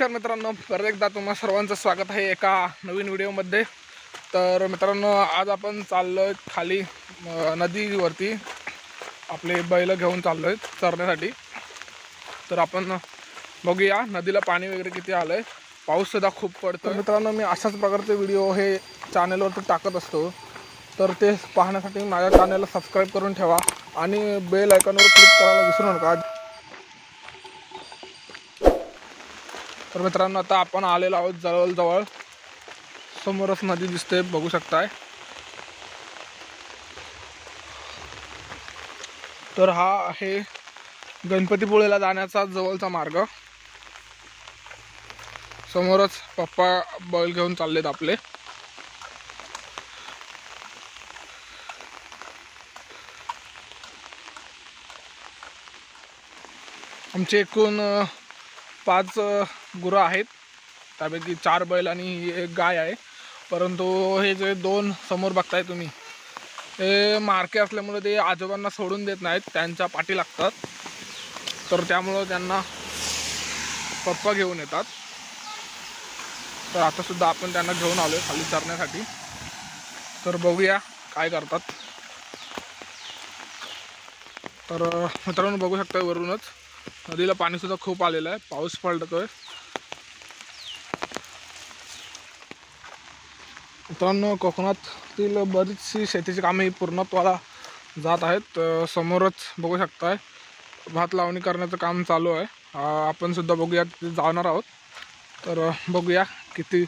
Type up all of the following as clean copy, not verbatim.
नमस्कार मित्रांनो, परत एकदा तुम्हा सर्वांचं स्वागत आहे एका नवीन व्हिडिओमध्ये। तर मित्रांनो, आज आपण चाललोय खाली नदीवरती, आपले बैल घेऊन चाललोय चरण्यासाठी। तर आपण बघूया नदीला पाणी वगैरे किती आलंय, पाऊस सुद्धा खूप पडतो। मित्रांनो, मी अशाच प्रकारचे व्हिडिओ हे चॅनलवरती टाकत असतो, तर ते पाहण्यासाठी माझ्या चॅनलला सबस्क्राईब करून ठेवा आणि बेल आयकॉनवर क्लिक करायला विसरू नका। तर मित्रांनो, आता आपण आलेलो आहोत जवळ समोरच नदी दिसते, बघू शकताय। तर हा आहे गणपतीपुळेला जाण्याचा जवळचा मार्ग। समोरच पप्पा बैल घेऊन चाललेत आपले। आमचे एकूण 5 गुरं आहेत, त्यापैकी 4 बैल आणि एक गाय आहे। परंतु हे जे 2 समोर बघताय तुम्ही, हे मारके असल्यामुळे ते आजोबांना सोडून देत नाहीत, त्यांच्या पाठी लागतात। तर त्यामुळं त्यांना पप्पा घेऊन येतात। तर आता सुद्धा आपण त्यांना घेऊन आलोय खाली चरण्यासाठी। तर बघूया काय करतात। तर मित्रांनो, बघू शकता वरूनच नदीला पाणी सुद्धा खूप आलेलं आहे, पाऊस पडतोय। मित्रांनो, कोकणातील बरीचशी शेतीची कामे पूर्णत्वाला जात आहेत। समोरच बघू शकताय भात लावणी करण्याचं काम चालू आहे। आपण सुद्धा बघूया, तिथे जाणार आहोत। तर बघूया किती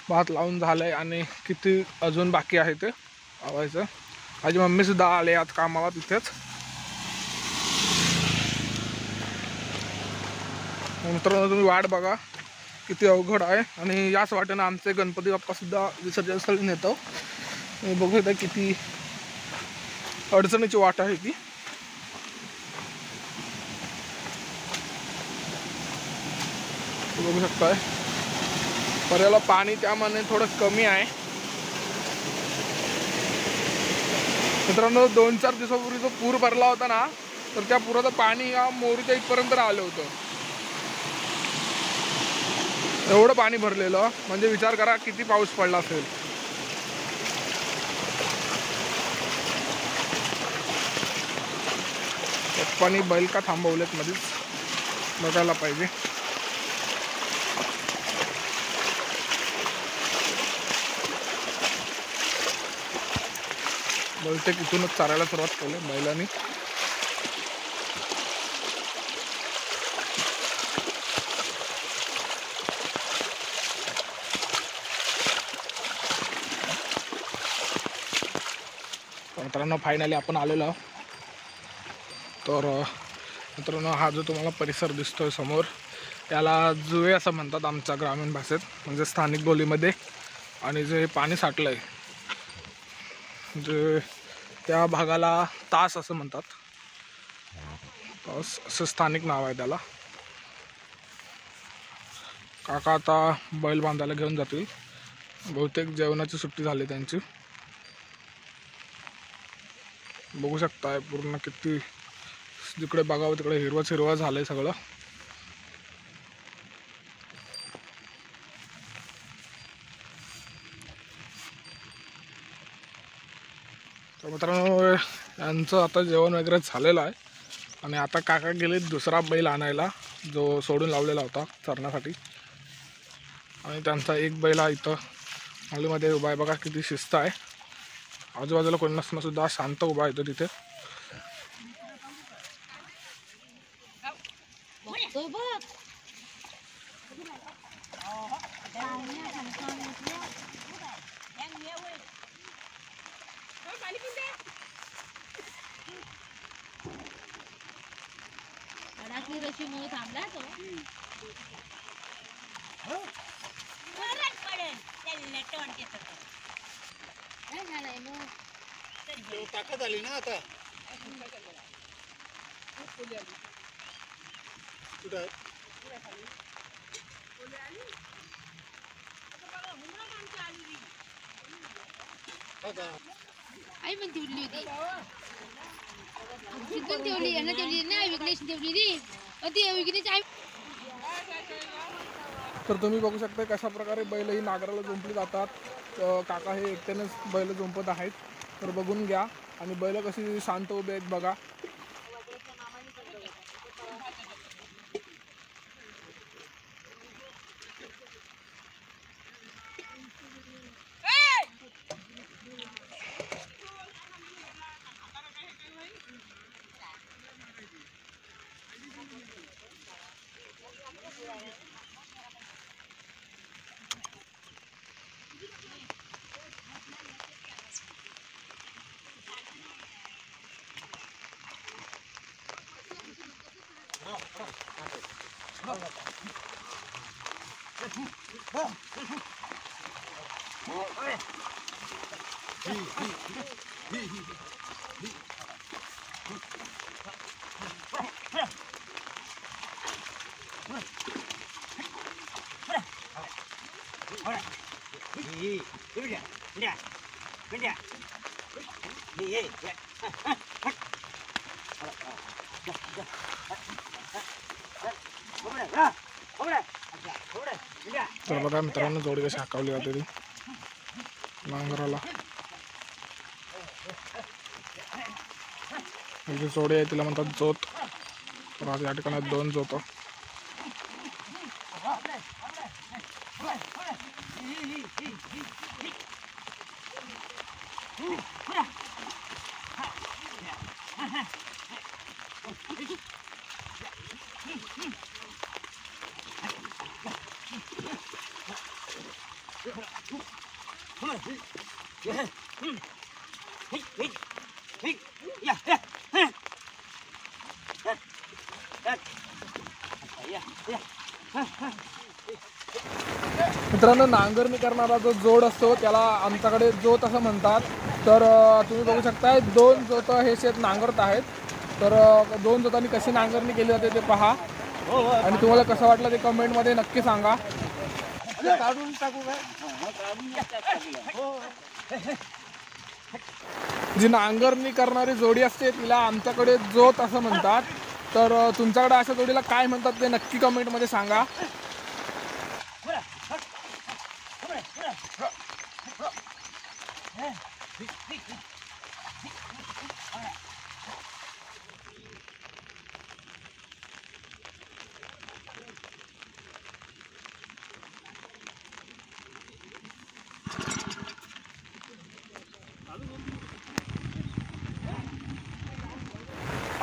भात लावून झालंय आणि किती अजून बाकी आहे ते लावायचं। माझी मम्मी सुद्धा आले आज कामाला तिथेच। मित्रांनो, तुम्ही वाट बघा, किती अवघड आहे। आणि याच वाटेनं आमचे गणपती बाप्पा सुद्धा विसर्जनस्थळी नेतो। बघू शकता किती अडचणीची वाट आहे ती। बघू शकताय पर्याला पाणी त्यामाने थोडं कमी आहे। मित्रांनो, 2-4 दिवसापूर्वी जो पूर भरला होता ना, तर त्या पुराचं पाणी या मोरीच्या इथपर्यंत आलं होतं। एवढं पाणी भरलेलं, म्हणजे विचार करा किती पाऊस पडला असेल। पप्पानी बैल का थांबवलेत मध्येच, बघायला पाहिजे। बहुतेक इथूनच चारायला सुरुवात केली बैलांनी। मित्रांनो, फायनली आपण आलेलो आहोत। तर मित्रांनो, हा जो तुम्हाला परिसर दिसतोय समोर, त्याला जुवे असं म्हणतात आमच्या ग्रामीण भाषेत, म्हणजे स्थानिक बोलीमध्ये। आणि जे पाणी साठलंय, जे त्या भागाला तास असं म्हणतात। तास असं स्थानिक नाव आहे त्याला। काका आता बैल बांधायला घेऊन जातील, बहुतेक जेवणाची सुट्टी झाली त्यांची। बघू शकताय पूर्ण किती, जिकडे बघावं तिकडे हिरवंच हिरवं झालंय सगळं। तर मित्रांनो, यांचं आता जेवण वगैरे झालेलं आहे आणि आता काका गेले दुसरा बैल आणायला, जो सोडून लावलेला होता चरण्यासाठी। आणि त्यांचा एक बैल हा इथं मालीमध्ये उभा आहे, बघा किती शिस्त आहे। आजूबाजूला कोणी नसणं सुद्धा शांत उभा आहे तो तिथे। थांबला तो ताकद आली ना आता। आई पण ठेवली होती, चिकन ठेवली, यांना ठेवली नाही, विघ्नेश ठेवली ती, ती विघ्नेश आई। तर तुम्ही बघू शकता कशा प्रकारे बैल ही नांगराला जुंपली जातात. काका हे एकट्यानेच बैल जुंपत आहेत. तर बघून घ्या आणि बैल कशी शांत उभे आहेत बघा. तर बघा मित्रांनो जोडी कशी हाकावली जाते ती नांगराला. जी जोडी आहे तिला म्हणतात जोत. तर आज या ठिकाणी 2 जोत. मित्रांनो नांगरणी करणारा जो जोड असतो त्याला आमच्याकडे जोत असं म्हणतात. तर तुम्ही बघू शकता 2 जोत हे शेत नांगरत आहेत. तर 2 जोतांनी कशी नांगरणी केली जाते ते पहा आणि तुम्हाला कसं वाटलं ते कमेंटमध्ये नक्की सांगा. जी नांगरणी करणारी जोडी असते तिला आमच्याकडे जोत असं म्हणतात. तर तुमच्याकडे अशा जोडीला काय म्हणतात ते नक्की कमेंटमध्ये सांगा.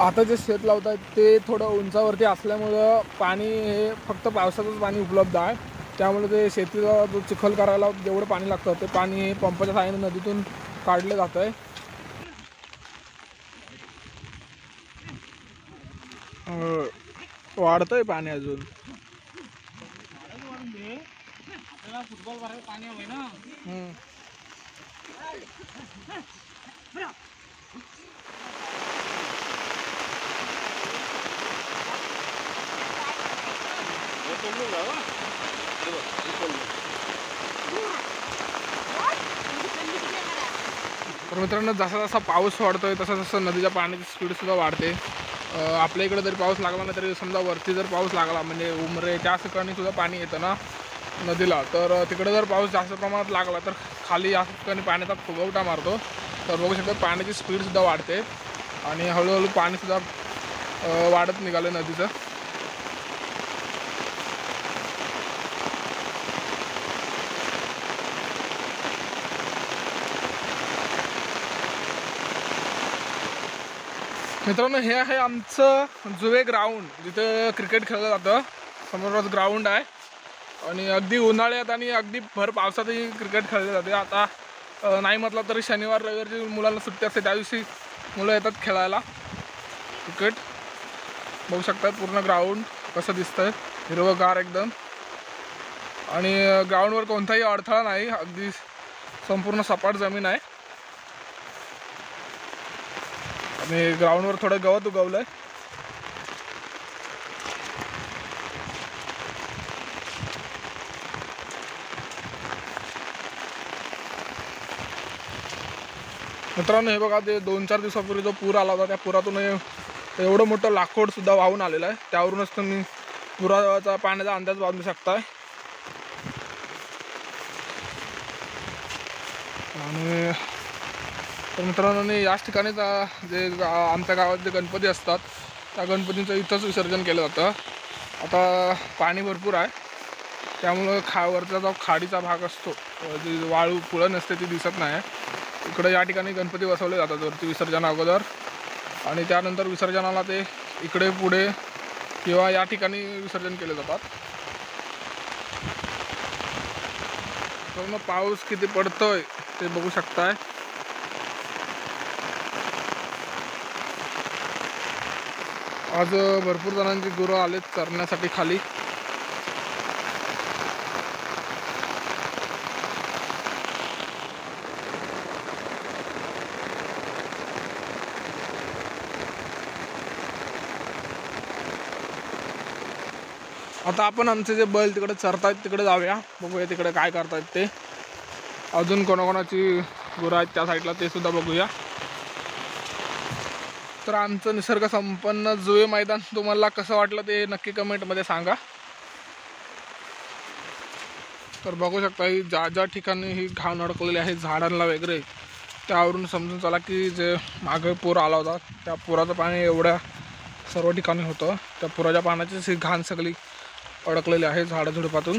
आता जे शेत लावत आहेत ते थोडं उंचावरती असल्यामुळं पाणी हे फक्त पावसाचंच पाणी उपलब्ध आहे. त्यामुळे ते शेतीला जो चिखल करायला जेवढं पाणी लागतं ते पाणी हे पंपाच्या सहाय्याने नदीतून काढलं जातं आहे. वाढतंय पाणी अजून. फुटबॉल भरायला पाणी हवंय ना. तर मित्रांनो जसा जसा पाऊस वाढतोय तसा तसं नदीच्या पाण्याची स्पीड सुद्धा वाढते. आपल्या इकडे जरी पाऊस लागला ना तरी समजा वरती जर पाऊस लागला म्हणजे उमरे त्या ठिकाणी सुद्धा पाणी येतं ना नदीला. तर तिकडे जर पाऊस जास्त प्रमाणात लागला तर खाली या ठिकाणी पाण्याचा फुगवटा मारतो. तर बघू शकता पाण्याची स्पीड सुद्धा वाढते आणि हळूहळू पाणी सुद्धा वाढत निघालं नदीचं. मित्रांनो हे आहे आमचं जुवे ग्राउंड जिथे क्रिकेट खेळलं जातं. समोरच ग्राउंड आहे आणि अगदी उन्हाळ्यात आणि अगदी भर पावसातही क्रिकेट खेळले जाते. आता नाही म्हटलं तरी शनिवार रविवारची मुलांना सुट्टी असते त्या दिवशी मुलं येतात खेळायला क्रिकेट. बघू शकतात पूर्ण ग्राउंड कसं दिसतंय हिरवंगार एकदम आणि ग्राउंडवर कोणताही अडथळा नाही. अगदी संपूर्ण सपाट जमीन आहे आणि ग्राउंडवर थोडं गवत उगवलंय. मित्रांनो हे बघा ते 2-4 दिवसापूर्वी जो पूर आला होता त्या पुरातून एवढं मोठं लाकूड सुद्धा वाहून आलेलं आहे. त्यावरूनच तुम्ही पुराचा पाण्याचा अंदाज बांधू शकताय. आणि तर मित्रांनो याच ठिकाणी जे आमच्या गावात जे गणपती असतात त्या गणपतींचं इथंच विसर्जन केलं जातं. आता पाणी भरपूर आहे त्यामुळं वरचा जो खाडीचा भाग असतो जी वाळू पुळण असते ती दिसत नाही. इकडे या ठिकाणी गणपती बसवले जातात वरती विसर्जना अगोदर आणि त्यानंतर विसर्जनाला ते इकडे पुढे किंवा या ठिकाणी विसर्जन केले जातात. तर मग पाऊस किती पडतोय ते बघू शकताय. आज भरपूर जणांची गुरं आलेत चरण्यासाठी खाली. आता आपण आमचे जे बैल तिकडे चरतायत तिकडे जाऊया, बघूया तिकडे काय करतायत ते. अजून कोणाकोणाची गुरं आहेत त्या साईडला ते सुद्धा बघूया. तर आमचं निसर्ग संपन्न जुळे मैदान तुम्हाला कसं वाटलं ते नक्की कमेंटमध्ये सांगा. तर बघू शकता ही ज्या ठिकाणी ही घाण अडकलेली आहे झाडांना वगैरे त्यावरून समजून चला की जे मागे पूर आला होता त्या पुराचं पाणी एवढ्या सर्व ठिकाणी होतं. त्या पुराच्या पाण्याचीच ही घाण सगळी अडकलेली आहे झाडाझुडपातून.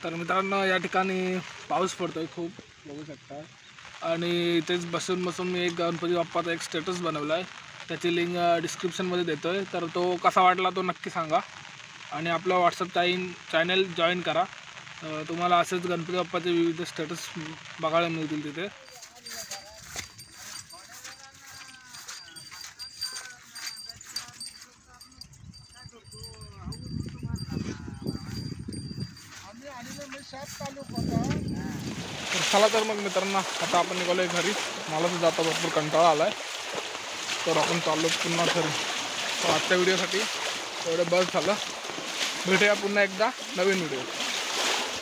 तर मित्रांनो या ठिकाणी पाऊस पडतोय खूप बघू शकता आणि इथेच बसून मी एक गणपती बाप्पाचा एक स्टेटस बनवला आहे. त्याची लिंक डिस्क्रिप्शनमध्ये देतो आहे. तर तो कसा वाटला तो नक्की सांगा आणि आपला व्हॉट्सअप चॅनल जॉईन करा. तुम्हाला असेच गणपती बाप्पाचे विविध स्टेटस बघायला मिळतील तिथे. तर चला तर मग मित्रांनो आता आपण निघालोय घरी. मला तर जाता भरपूर कंटाळा आलाय तर आपण चाललो पुन्हा घरी. तर आजच्या व्हिडिओसाठी एवढं बस झालं. भेटूया पुन्हा एकदा नवीन व्हिडिओ.